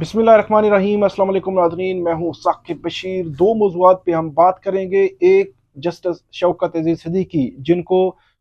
बिस्मिल्लाहिर्रहमानिर्रहीम। अस्सलाम वालेकुम नाज़रीन, मैं हूँ साकिब बशीर। दो मौज़ूआत पे हम बात करेंगे। एक, जस्टिस शौकत अजीज़ सिद्दीकी, जिनको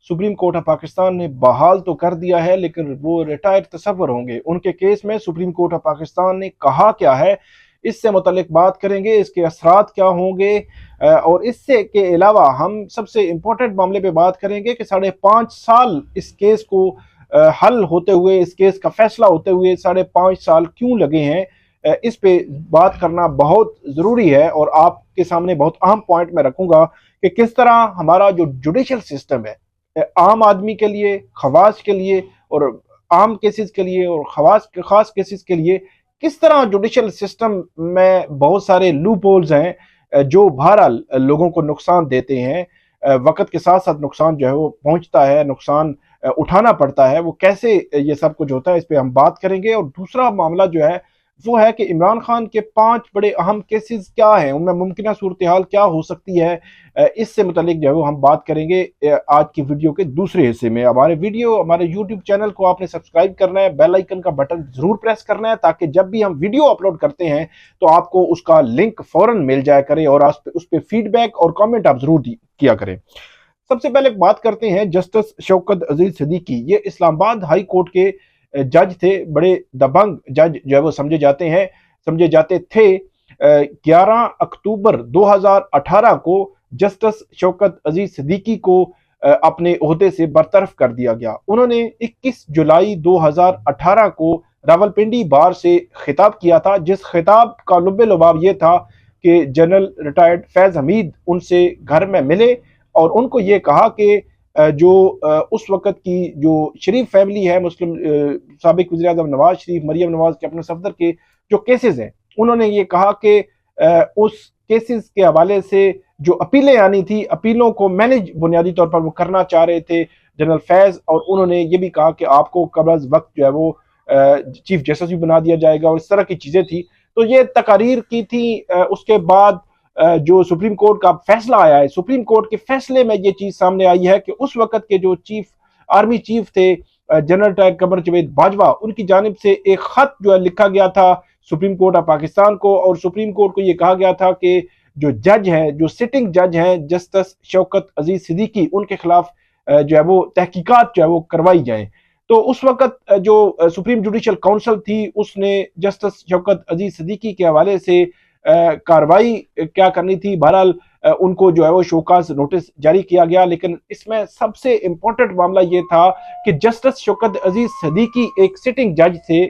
सुप्रीम कोर्ट ऑफ पाकिस्तान ने बहाल तो कर दिया है लेकिन वो रिटायर्ड तसव्वुर होंगे। उनके केस में सुप्रीम कोर्ट ऑफ पाकिस्तान ने कहा क्या है, इससे मुतल्लिक बात करेंगे, इसके असरात क्या होंगे। और इससे के अलावा हम सबसे इम्पोर्टेंट मामले पे बात करेंगे कि 5.5 साल इस केस को हल होते हुए, इस केस का फैसला होते हुए 5.5 साल क्यों लगे हैं। इस पे बात करना बहुत ज़रूरी है और आपके सामने बहुत अहम पॉइंट मैं रखूंगा कि किस तरह हमारा जो जुडिशल सिस्टम है, आम आदमी के लिए, खवास के लिए और आम केसेस के लिए और खास केसेस के लिए, किस तरह जुडिशल सिस्टम में बहुत सारे लूप होल्स हैं जो बहरहाल लोगों को नुकसान देते हैं। वक्त के साथ साथ नुकसान जो है वो पहुंचता है, नुकसान उठाना पड़ता है। वो कैसे ये सब कुछ होता है, इस पे हम बात करेंगे। और दूसरा मामला जो है वो है कि इमरान खान के 5 बड़े अहम केसेस क्या हैं, उनमें मुमकिन सूरत हाल क्या हो सकती है, इससे मुतालिक जो है वो हम बात करेंगे आज की वीडियो के दूसरे हिस्से में। हमारे यूट्यूब चैनल को आपने सब्सक्राइब करना है, बेल आइकन का बटन जरूर प्रेस करना है ताकि जब भी हम वीडियो अपलोड करते हैं तो आपको उसका लिंक फौरन मिल जाया करे और उस पर फीडबैक और कॉमेंट आप जरूर किया करें। सबसे पहले बात करते हैं जस्टिस शौकत अजीज सिद्दीकी। ये इस्लामाबाद हाई कोर्ट के जज थे, बड़े दबंग जज जो है वो समझे जाते थे। 11 अक्टूबर 2018 को जस्टिस शौकत अजीज सिद्दीकी को अपने ओहदे से बरतरफ कर दिया गया। उन्होंने 21 जुलाई 2018 को रावलपिंडी बार से खिताब किया था, जिस खिताब का लुब्बे लुबाब ये था कि जनरल रिटायर्ड फैज हमीद उनसे घर में मिले और उनको ये कहा कि जो उस वक़्त की जो शरीफ फैमिली है, मुस्लिम साबिक वज़ीर आज़म नवाज शरीफ, मरियम नवाज के अपने सफदर के जो केसेस हैं, उन्होंने ये कहा कि उस केसेस के हवाले से जो अपीलें आनी थी, अपीलों को मैनेज बुनियादी तौर पर वो करना चाह रहे थे जनरल फैज। और उन्होंने ये भी कहा कि आपको कब्ल अज़ वक्त जो है वो चीफ जस्टिस भी बना दिया जाएगा और इस तरह की चीज़ें थी। तो ये तकारीर की थी। उसके बाद जो सुप्रीम कोर्ट का फैसला आया है, सुप्रीम कोर्ट के फैसले में ये चीज सामने आई है कि उस वक्त के जो आर्मी चीफ थे जनरल रिटायर्ड कमर जावेद बाजवा, उनकी जानिब से एक खत जो है लिखा गया था सुप्रीम कोर्ट ऑफ पाकिस्तान को। और सुप्रीम कोर्ट को ये कहा गया था कि जो जज हैं, जो सिटिंग जज हैं जस्टिस शौकत अजीज सिद्दीकी, उनके खिलाफ जो है वो तहकीकात जो है वो करवाई जाए। तो उस वक्त जो सुप्रीम जुडिशल काउंसिल थी उसने जस्टिस शौकत अजीज सिद्दीकी के हवाले से कार्रवाई क्या करनी थी। बहरहाल उनको जो है वो शोकाज नोटिस जारी किया गया। लेकिन इसमें सबसे इंपॉर्टेंट मामला ये था कि जस्टिस शौकत अजीज सिद्दीकी एक सिटिंग जज थे।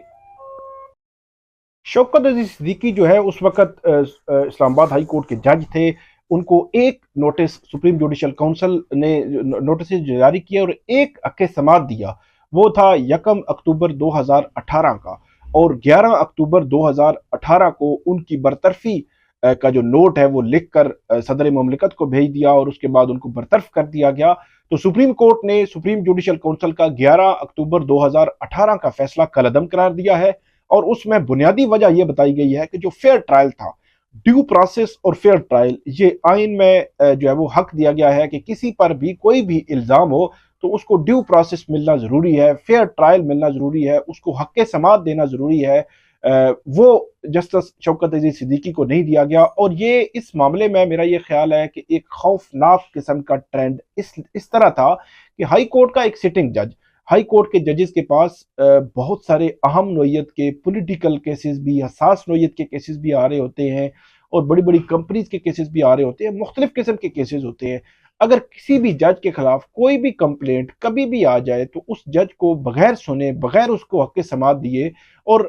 शौकत अजीज सिद्दीकी जो है उस वक्त इस्लामाबाद हाई कोर्ट के जज थे। उनको एक नोटिस सुप्रीम जुडिशल काउंसिल ने नोटिस जारी किया और एक हक़ समाअत दिया। वो था 1 अक्टूबर 2018 का। और 11 अक्टूबर 2018 को उनकी बरतरफी का जो नोट है वो लिखकर सदर ममलिकत को भेज दिया और उसके बाद उनको बरतरफ कर दिया गया। तो सुप्रीम कोर्ट ने सुप्रीम जुडिशल काउंसिल का 11 अक्टूबर 2018 का फैसला कलअदम करार दिया है और उसमें बुनियादी वजह यह बताई गई है कि जो फेयर ट्रायल था, ड्यू प्रोसेस और फेयर ट्रायल, ये आइन में जो है वो हक दिया गया है कि किसी पर भी कोई भी इल्जाम हो तो उसको ड्यू प्रोसेस मिलना जरूरी है, फेयर ट्रायल मिलना जरूरी है, उसको हक़ समाअत देना जरूरी है। वो जस्टिस शौकत अजीज सिद्दीकी को नहीं दिया गया। और ये इस मामले में मेरा ये ख्याल है कि एक खौफनाक किस्म का ट्रेंड इस तरह था कि हाई कोर्ट का एक सिटिंग जज, हाई कोर्ट के जजेस के पास बहुत सारे अहम नोयत के पॉलिटिकल केसेस भी, हसास नोयत के केसेस भी आ रहे होते हैं और बड़ी बड़ी कंपनीज के केसेस भी आ रहे होते हैं, मुख्तलिफ किस्म के केसेस होते हैं। अगर किसी भी जज के खिलाफ कोई भी कंप्लेंट कभी भी आ जाए तो उस जज को बगैर सुने, बगैर उसको हक़ समाअत दिए और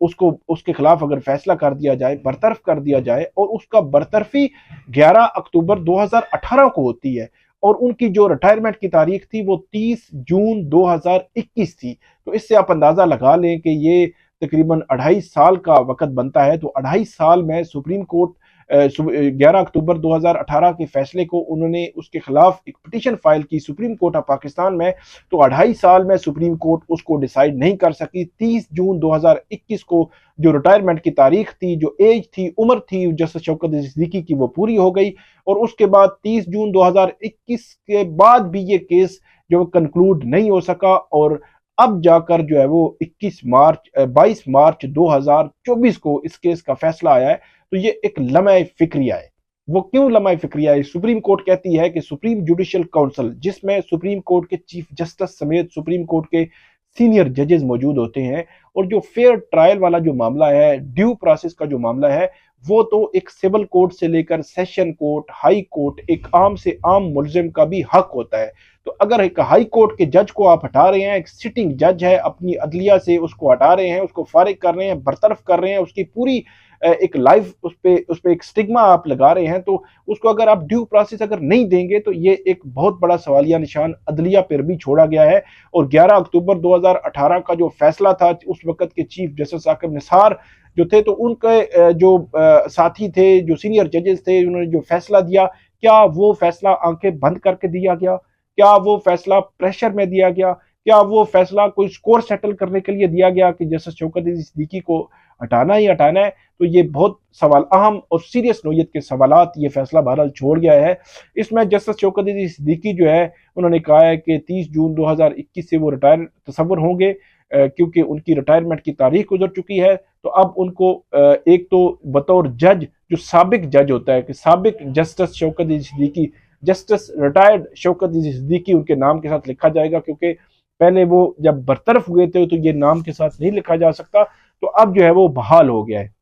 उसको उसके खिलाफ अगर फैसला कर दिया जाए, बरतरफ कर दिया जाए, और उसका बरतरफी 11 अक्टूबर 2018 को होती है और उनकी जो रिटायरमेंट की तारीख थी वो 30 जून 2021 थी। तो इससे आप अंदाजा लगा लें कि ये तकरीबन 2.5 साल का वक्त बनता है। तो 2.5 साल में सुप्रीम कोर्ट 11 अक्टूबर 2018 के फैसले को उन्होंने उसके खिलाफ एक पिटीशन फाइल की सुप्रीम कोर्ट ऑफ पाकिस्तान में। तो 2.5 साल में सुप्रीम कोर्ट उसको डिसाइड नहीं कर सकी। 30 जून 2021 को जो रिटायरमेंट की तारीख थी, जो एज थी, उम्र थी जस्टिस शौकत अजीज सिद्दीकी की, वो पूरी हो गई। और उसके बाद 30 जून 2021 के बाद भी ये केस जो कंक्लूड नहीं हो सका और अब जाकर जो है वो 22 मार्च 2024 को इस केस का फैसला आया है। तो ये एक लम्हा फिक्रिया है। वो क्यों लम्हा फिक्रिया है? सुप्रीम कोर्ट कहती है कि सुप्रीम जुडिशियल काउंसिल, जिसमें सुप्रीम कोर्ट के चीफ जस्टिस समेत सुप्रीम कोर्ट के सीनियर जजेस मौजूद होते हैं, और जो फेयर ट्रायल वाला जो मामला है, ड्यू प्रोसेस का जो मामला है, वो तो एक सिविल कोर्ट से लेकर सेशन कोर्ट, हाई कोर्ट, एक आम से आम मुलजिम का भी हक होता है। तो अगर एक हाई कोर्ट के जज को आप हटा रहे हैं, एक सिटिंग जज है, अपनी अदलिया से उसको हटा रहे हैं, उसको फारिग कर रहे हैं, बरतरफ कर रहे हैं, उसकी पूरी एक लाइफ उस पे एक स्टिग्मा आप लगा रहे हैं, तो उसको अगर आप ड्यू प्रोसेस अगर नहीं देंगे तो ये एक बहुत बड़ा सवालिया निशान अदलिया पर भी छोड़ा गया है। और 11 अक्टूबर 2018 का जो फैसला था, उस वक्त के चीफ जस्टिस आकिब निसार जो थे, तो उनके जो साथी थे, जो सीनियर जजेस थे, उन्होंने जो फैसला दिया, क्या वो फैसला आंखें बंद करके दिया गया? क्या वो फैसला प्रेशर में दिया गया? क्या वो फैसला कोई स्कोर सेटल करने के लिए दिया गया कि जस्टिस शौकत अली सिद्दीकी को हटाना ही हटाना है? तो ये बहुत सवाल, अहम और सीरियस नोयत के सवालात ये फैसला बहरहाल छोड़ गया है। इसमें जस्टिस शौकत अली सिद्दीकी जो है, उन्होंने कहा है कि 30 जून 2021 से वो रिटायर तस्वर होंगे, क्योंकि उनकी रिटायरमेंट की तारीख गुजर चुकी है। तो अब उनको एक तो बतौर जज, जो साबिक जज होता है, कि साबिक justice Shaukat Ali Siddiqui, justice retired Shaukat Ali Siddiqui उनके नाम के साथ लिखा जाएगा, क्योंकि पहले वो जब बरतरफ हुए थे तो ये नाम के साथ नहीं लिखा जा सकता। तो अब जो है वो बहाल हो गया है।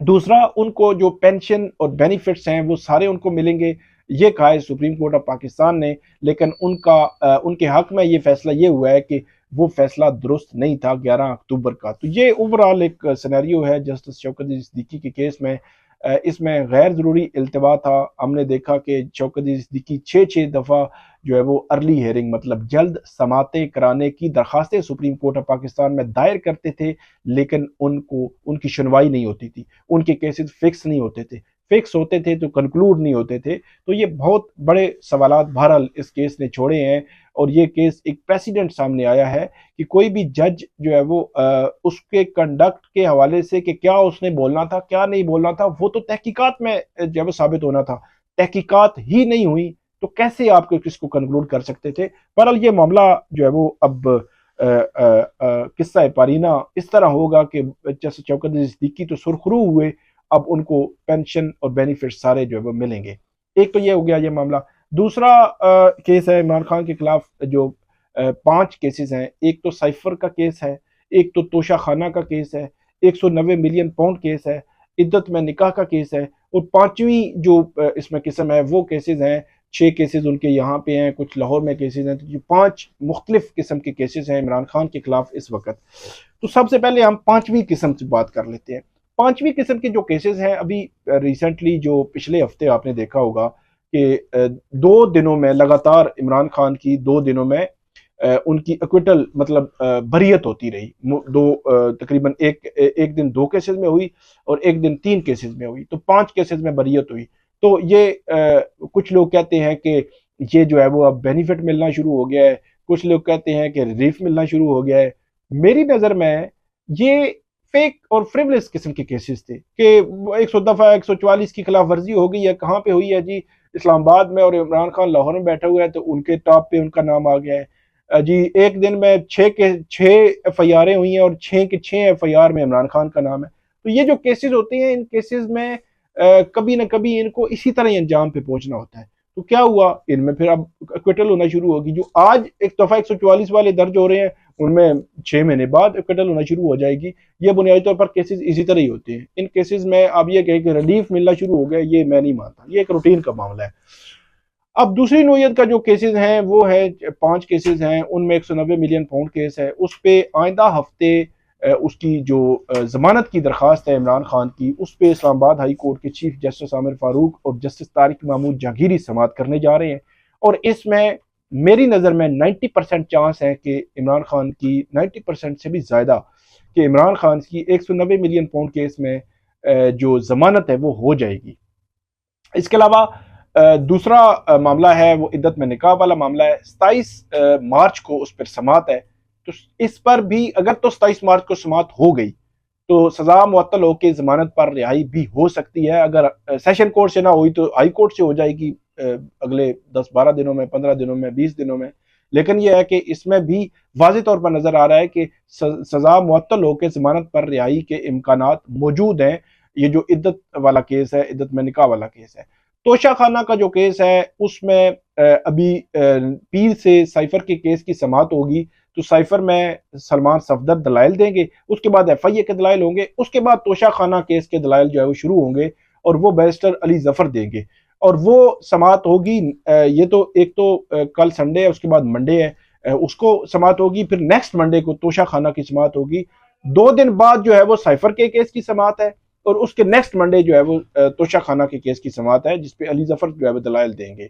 दूसरा, उनको जो पेंशन और बेनिफिट्स हैं वो सारे उनको मिलेंगे, ये कहा है सुप्रीम कोर्ट ऑफ पाकिस्तान ने। लेकिन उनके हक में ये फैसला ये हुआ है कि वो फैसला दुरुस्त नहीं था 11 अक्टूबर का। तो ये ओवरऑल एक सिनेरियो है जस्टिस शौकत अली सिद्दीकी के केस में। इसमें गैर ज़रूरी इल्तवा था। हमने देखा कि शौकत अली सिद्दीकी 6 दफ़ा जो है वो अर्ली हेयरिंग, मतलब जल्द समातें कराने की दरखास्तें सुप्रीम कोर्ट ऑफ पाकिस्तान में दायर करते थे, लेकिन उनकी सुनवाई नहीं होती थी। उनके केसेस फिक्स नहीं होते थे, फिक्स होते थे तो कंक्लूड नहीं होते थे। तो ये बहुत बड़े सवालात बहरहाल इस केस ने छोड़े हैं। और ये केस एक प्रेसिडेंट सामने आया है कि कोई भी जज जो है वो उसके कंडक्ट के हवाले से, कि क्या उसने बोलना था, क्या नहीं बोलना था, वो तो तहकीकात में जब साबित होना था। तहकीकात ही नहीं हुई तो कैसे आप किसको कंक्लूड कर सकते थे? बहरहाल ये मामला जो है वो अब किस्सा पारीना इस तरह होगा कि जैसे शौकत अली सिद्दीकी तो सुरखरू हुए, अब उनको पेंशन और बेनिफिट सारे जो है वो मिलेंगे। एक तो ये हो गया ये मामला। दूसरा केस है इमरान खान के खिलाफ, जो 5 केसेस हैं। एक तो साइफर का केस है, एक तो तोशा खाना का केस है, 190 मिलियन पाउंड केस है, इद्दत में निकाह का केस है, और 5वीं जो इसमें किस्म है वो केसेस हैं। 6 केसेस उनके यहाँ पे हैं, कुछ लाहौर में केसेस हैं। तो जो 5 मुख्तलिफ किस्म के केसेस हैं इमरान खान के खिलाफ इस वक्त। तो सबसे पहले हम 5वीं किस्म से बात कर लेते हैं। 5वीं किस्म के जो केसेस हैं, अभी रिसेंटली जो पिछले हफ्ते आपने देखा होगा कि 2 दिनों में लगातार इमरान खान की 2 दिनों में उनकी एक्विटल, मतलब बरियत होती रही। तकरीबन एक दिन 2 केसेस में हुई और एक दिन 3 केसेस में हुई, तो 5 केसेस में बरियत हुई। तो ये कुछ लोग कहते हैं कि ये जो है वो अब बेनिफिट मिलना शुरू हो गया है, कुछ लोग कहते हैं कि रिलीफ मिलना शुरू हो गया है। मेरी नज़र में ये फेक और फ्रिवलेस किस्म के केसेस थे कि 100 दफ़ा 144 की खिलाफ वर्जी हो गई है। कहाँ पे हुई है जी? इस्लामाबाद में, और इमरान खान लाहौर में बैठा हुआ है, तो उनके टॉप पे उनका नाम आ गया है जी। एक दिन में 6 FIR हुई हैं और 6 के 6 FIR में इमरान खान का नाम है। तो ये जो केसेस होते हैं, इन केसेस में कभी ना कभी इनको इसी तरह अंजाम पे पहुंचना होता है। तो क्या हुआ, इनमें फिर अब एक्विटल होना शुरू होगी। जो आज एक दफ़ा 144 वाले दर्ज हो रहे हैं, उनमें 6 महीने बाद एक्विटल होना शुरू हो जाएगी। ये बुनियादी तौर पर केसेस इसी तरह ही होते हैं। इन केसेस में अब ये कहे कि रिलीफ मिलना शुरू हो गया, ये मैं नहीं मानता। ये एक रूटीन का मामला है। अब दूसरी नोयत का जो केसेस हैं वो है 5 केसेस हैं, उनमें 190 मिलियन पाउंड केस है। उस पे आइंदा हफ्ते उसकी जो जमानत की दरखास्त है इमरान खान की, उस पे इस्लामाबाद हाई कोर्ट के चीफ जस्टिस आमिर फारूक और जस्टिस तारिक महमूद जहांगीरी समाअत करने जा रहे हैं। और इसमें मेरी नज़र में 90% चांस है कि इमरान खान की, 90% से भी ज़्यादा, कि इमरान खान की 190 मिलियन पाउंड केस में जो जमानत है वो हो जाएगी। इसके अलावा दूसरा मामला है वो इद्दत में निकाह वाला मामला है। 27 मार्च को उस पर समाअत है। तो इस पर भी अगर तो 27 मार्च को समाअत हो गई तो सजा मुअत्तल होकर जमानत पर रिहाई भी हो सकती है। अगर सेशन कोर्ट से ना हुई तो हाई कोर्ट से हो जाएगी अगले 10-12 दिनों में, 15 दिनों में, 20 दिनों में। लेकिन यह है कि इसमें भी वाज़ेह तौर पर नजर आ रहा है कि सजा मुअत्तल होकर जमानत पर रिहाई के इम्कानात मौजूद हैं। ये जो इद्दत वाला केस है, इद्दत में निकाह वाला केस है। तोशा खाना का जो केस है उसमें अभी पीर से साइफर के केस की समाअत होगी, तो साइफर में सलमान सफदर दलाइल देंगे, उसके बाद FIA के दलाइल होंगे, उसके बाद तोशा खाना केस के दलाइल जो है वो शुरू होंगे और वो बैरिस्टर अली जफर देंगे और वो समाअत होगी। ये तो एक तो कल संडे है, उसके बाद मंडे है, उसको समाअत होगी, फिर नेक्स्ट मंडे को तोशा खाना की समाअत होगी। 2 दिन बाद जो है वो साइफर के केस की समाअत है और उसके नेक्स्ट मंडे जो है वो तोशा खाना के केस की समाअत है, जिसपे अली जफर जो है वो दलाइल देंगे।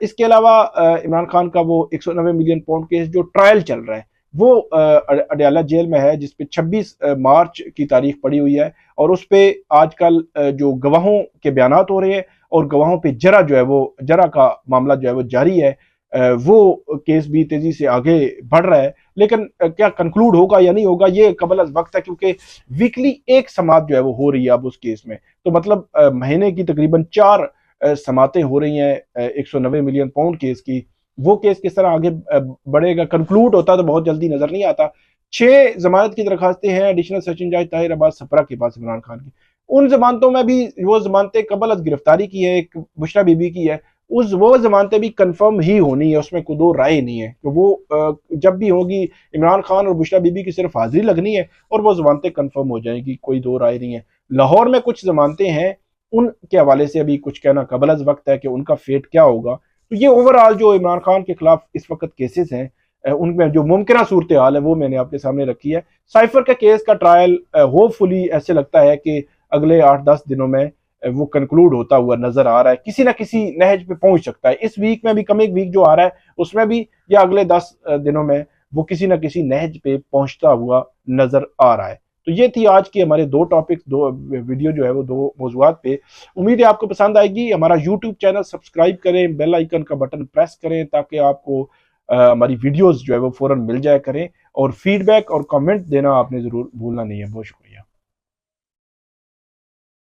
इसके अलावा इमरान खान का वो 190 मिलियन पाउंड केस जो ट्रायल चल रहा है वो अडयाला जेल में है, जिसपे 26 मार्च की तारीख पड़ी हुई है और उस पे आजकल जो गवाहों के बयानात हो रहे हैं और गवाहों पे जरा जो है वो जरा का मामला जो है वो जारी है। वो केस भी तेजी से आगे बढ़ रहा है, लेकिन क्या कंक्लूड होगा या नहीं होगा ये कबल अज वक्त है, क्योंकि वीकली एक समाअत जो है वो हो रही है अब उस केस में। तो मतलब महीने की तकरीबन 4 समातें हो रही हैं 190 मिलियन पाउंड केस की। वो केस किस तरह आगे बढ़ेगा, कंक्लूड होता तो बहुत जल्दी नजर नहीं आता। 6 जमानत की दरखास्तें हैं एडिशनल सेशन जज ताहिर अब्बास सपरा के पास इमरान खान की। उन जमानतों में भी वो जमानतें कबल अज गिरफ्तारी की है, एक बुशरा बीबी की है, उस वो जमानतें भी कंफर्म ही होनी है, उसमें कोई दो राय नहीं है। तो वो जब भी होगी इमरान खान और बुशरा बीबी की सिर्फ हाजिरी लगनी है और वो जमानतें कंफर्म हो जाएंगी, कोई दो राय नहीं है। लाहौर में कुछ जमानतें हैं, उनके हवाले से अभी कुछ कहना कबल अज वक्त है कि उनका फेट क्या होगा। तो ये ओवरऑल जो इमरान खान के खिलाफ इस वक्त केसेस हैं उनमें जो मुमकिन सूरत हाल है वो मैंने आपके सामने रखी है। साइफर का केस का ट्रायल होपफुली ऐसे लगता है कि अगले 8-10 दिनों में वो कंक्लूड होता हुआ नजर आ रहा है, किसी ना किसी नहज पे पहुंच सकता है। इस वीक में भी कमिंग वीक जो आ रहा है उसमें भी या अगले 10 दिनों में वो किसी ना किसी नहज पे पहुंचता हुआ नजर आ रहा है। तो ये थी आज की हमारे 2 टॉपिक, 2 वीडियो जो है वो 2 मौजूआत पे। उम्मीद है आपको पसंद आएगी। हमारा यूट्यूब चैनल सब्सक्राइब करें, बेल आइकन का बटन प्रेस करें ताकि आपको हमारी वीडियोस जो है वो फौरन मिल जाया करें और फीडबैक और कमेंट देना आपने जरूर भूलना नहीं है। बहुत शुक्रिया।